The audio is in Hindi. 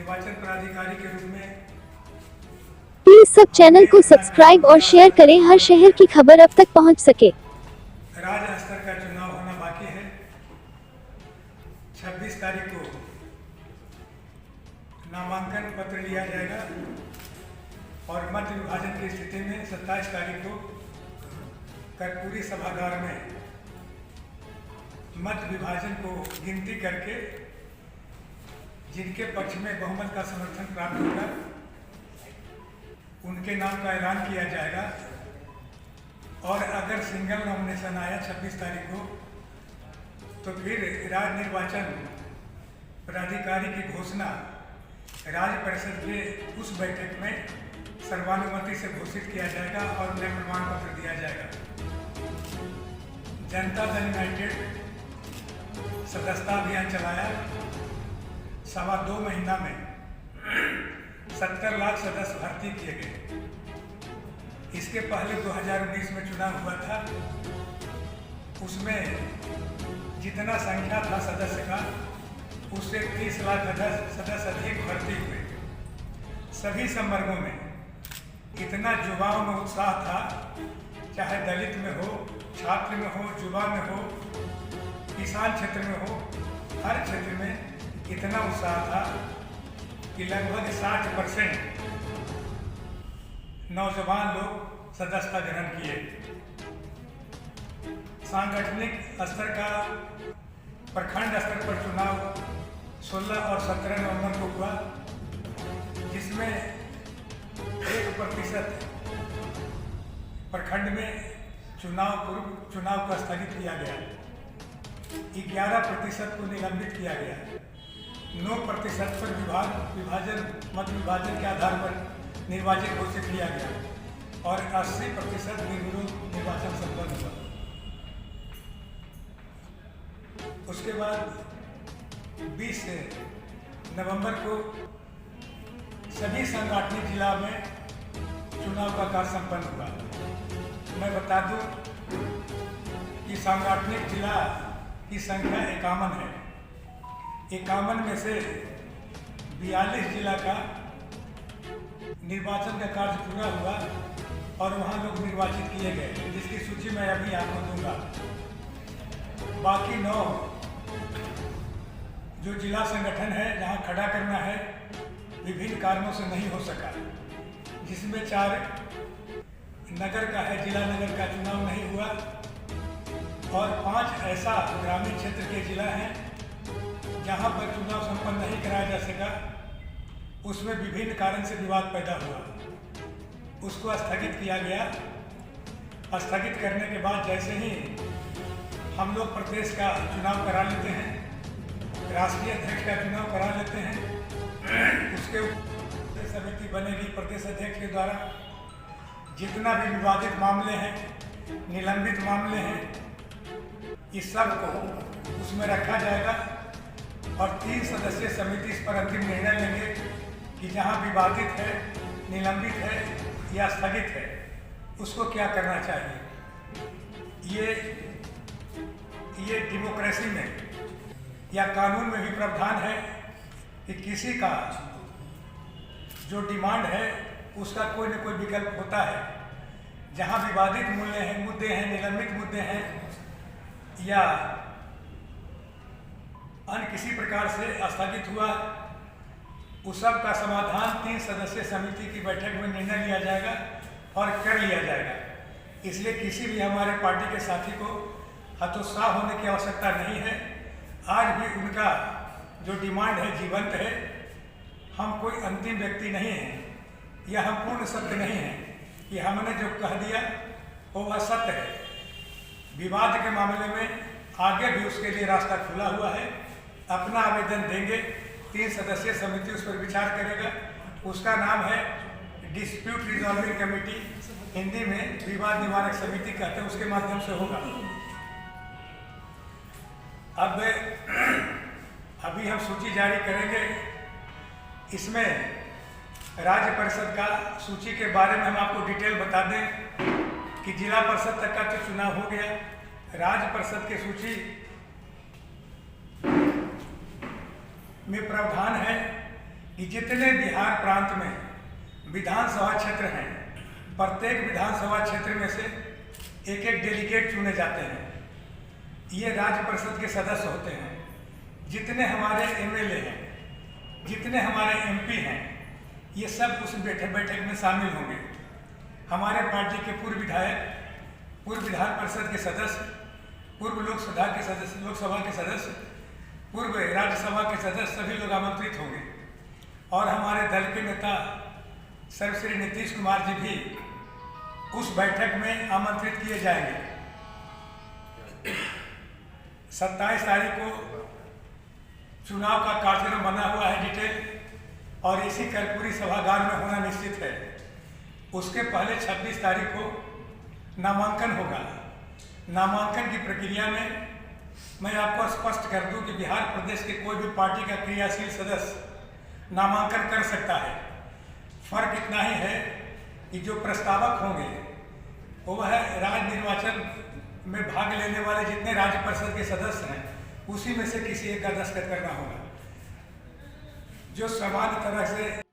निर्वाचन पदाधिकारी के रूप में प्लीज सब चैनल को सब्सक्राइब और शेयर करें, हर शहर की खबर अब तक पहुंच सके। राज्य स्तर का चुनाव होना बाकी है। 26 तारीख को नामांकन पत्र लिया जाएगा और मत विभाजन की स्थिति में 27 तारीख को कर्पूरी सभागार में मत विभाजन को गिनती करके जिनके पक्ष में बहुमत का समर्थन प्राप्त होगा उनके नाम का ऐलान किया जाएगा। और अगर सिंगल नॉमिनेशन आया 26 तारीख को तो फिर राज्य निर्वाचन पदाधिकारी की घोषणा राज्य परिषद के उस बैठक में सर्वानुमति से घोषित किया जाएगा और उन्हें प्रमाण पत्र दिया जाएगा। जनता दल यूनाइटेड सदस्यता अभियान चलाया। 2.25 महीना में 70 लाख सदस्य भर्ती किए गए। इसके पहले 2019 में चुनाव हुआ था, उसमें जितना संख्या था सदस्य का उससे 30 लाख सदस्य अधिक भर्ती हुए। सभी संवर्गों में इतना युवाओं में उत्साह था, चाहे दलित में हो, छात्र में हो, युवा में हो, किसान क्षेत्र में हो, हर क्षेत्र में इतना उत्साह था कि लगभग 60% नौजवान लोग सदस्यता ग्रहण किए। सांगठनिक स्तर का प्रखंड स्तर पर चुनाव 16 और 17 नवंबर को हुआ, जिसमें 1% प्रखंड में चुनाव को स्थगित किया गया, 11% को निलंबित किया गया, 9% पर मत विभाजन के आधार पर निर्वाचित घोषित किया गया और 80% निर्विरोध निर्वाचन संपन्न हुआ। उसके बाद 20 नवंबर को सभी सांगठनिक जिला में चुनाव का कार्य संपन्न हुआ। मैं बता दूं कि सांगठनिक जिला की संख्या 51 है। 51 में से 42 जिला का निर्वाचन का कार्य पूरा हुआ और वहाँ लोग निर्वाचित किए गए, जिसकी सूची मैं अभी आपको दूंगा। बाकी 9 जो जिला संगठन है जहाँ खड़ा करना है विभिन्न कारणों से नहीं हो सका, जिसमें 4 नगर का है, जिला नगर का चुनाव नहीं हुआ और 5 ऐसा ग्रामीण क्षेत्र के जिला हैं जहाँ पर चुनाव संपन्न नहीं कराया जा सका। उसमें विभिन्न कारण से विवाद पैदा हुआ, उसको स्थगित किया गया। स्थगित करने के बाद जैसे ही हम लोग प्रदेश का चुनाव करा लेते हैं, राष्ट्रीय अध्यक्ष का चुनाव करा लेते हैं, उसके समिति बनेगी प्रदेश अध्यक्ष के द्वारा। जितना भी विवादित मामले हैं, निलंबित मामले हैं, इस सब को उसमें रखा जाएगा और 3 सदस्यीय समिति इस पर अंतिम निर्णय लेंगे कि जहां विवादित है, निलंबित है या स्थगित है, उसको क्या करना चाहिए। ये डेमोक्रेसी में या कानून में भी प्रावधान है कि किसी का जो डिमांड है उसका कोई न कोई विकल्प होता है। जहां विवादित मुद्दे हैं, निलंबित मुद्दे हैं या अन्य किसी प्रकार से स्थगित हुआ, उस सब का समाधान 3 सदस्यीय समिति की बैठक में निर्णय लिया जाएगा और कर लिया जाएगा। इसलिए किसी भी हमारे पार्टी के साथी को हतोत्साह होने की आवश्यकता नहीं है। आज भी उनका जो डिमांड है जीवंत है। हम कोई अंतिम व्यक्ति नहीं हैं, यह हम पूर्ण सत्य नहीं है कि हमने जो कह दिया वो वह सत्य है। विवाद के मामले में आगे भी उसके लिए रास्ता खुला हुआ है। अपना आवेदन देंगे, 3 सदस्यीय समिति उस पर विचार करेगा। उसका नाम है डिस्प्यूट रिजॉल्विंग कमेटी, हिंदी में विवाद निवारक समिति कहते हैं, उसके माध्यम से होगा। अभी हम सूची जारी करेंगे। इसमें राज्य परिषद का सूची के बारे में हम आपको डिटेल बता दें कि जिला परिषद तक का तो चुनाव हो गया। राज्य परिषद की सूची में प्रावधान है कि जितने बिहार प्रांत में विधानसभा क्षेत्र हैं, प्रत्येक विधानसभा क्षेत्र में से एक एक डेलीगेट चुने जाते हैं। ये राज्य परिषद के सदस्य होते हैं। जितने हमारे एमएलए हैं, जितने हमारे एमपी हैं, ये सब उस बैठक में शामिल होंगे। हमारे पार्टी के पूर्व विधायक, पूर्व विधान परिषद के सदस्य, पूर्व लोकसभा के सदस्य, पूर्व राज्यसभा के सदस्य सभी लोग आमंत्रित होंगे। और हमारे दल के नेता सर्वश्री नीतीश कुमार जी भी उस बैठक में आमंत्रित किए जाएंगे। 27 तारीख को चुनाव का कार्यक्रम बना हुआ है डिटेल, और इसी कर्पूरी सभागार में होना निश्चित है। उसके पहले 26 तारीख को नामांकन होगा। नामांकन की प्रक्रिया में मैं आपको स्पष्ट कर दूं कि बिहार प्रदेश के कोई भी पार्टी का क्रियाशील सदस्य नामांकन कर सकता है। फर्क इतना ही है कि जो प्रस्तावक होंगे वो वह राज्य निर्वाचन में भाग लेने वाले जितने राज्य परिषद के सदस्य हैं, उसी में से किसी एक का दस्तखत करना होगा, जो समान तरह से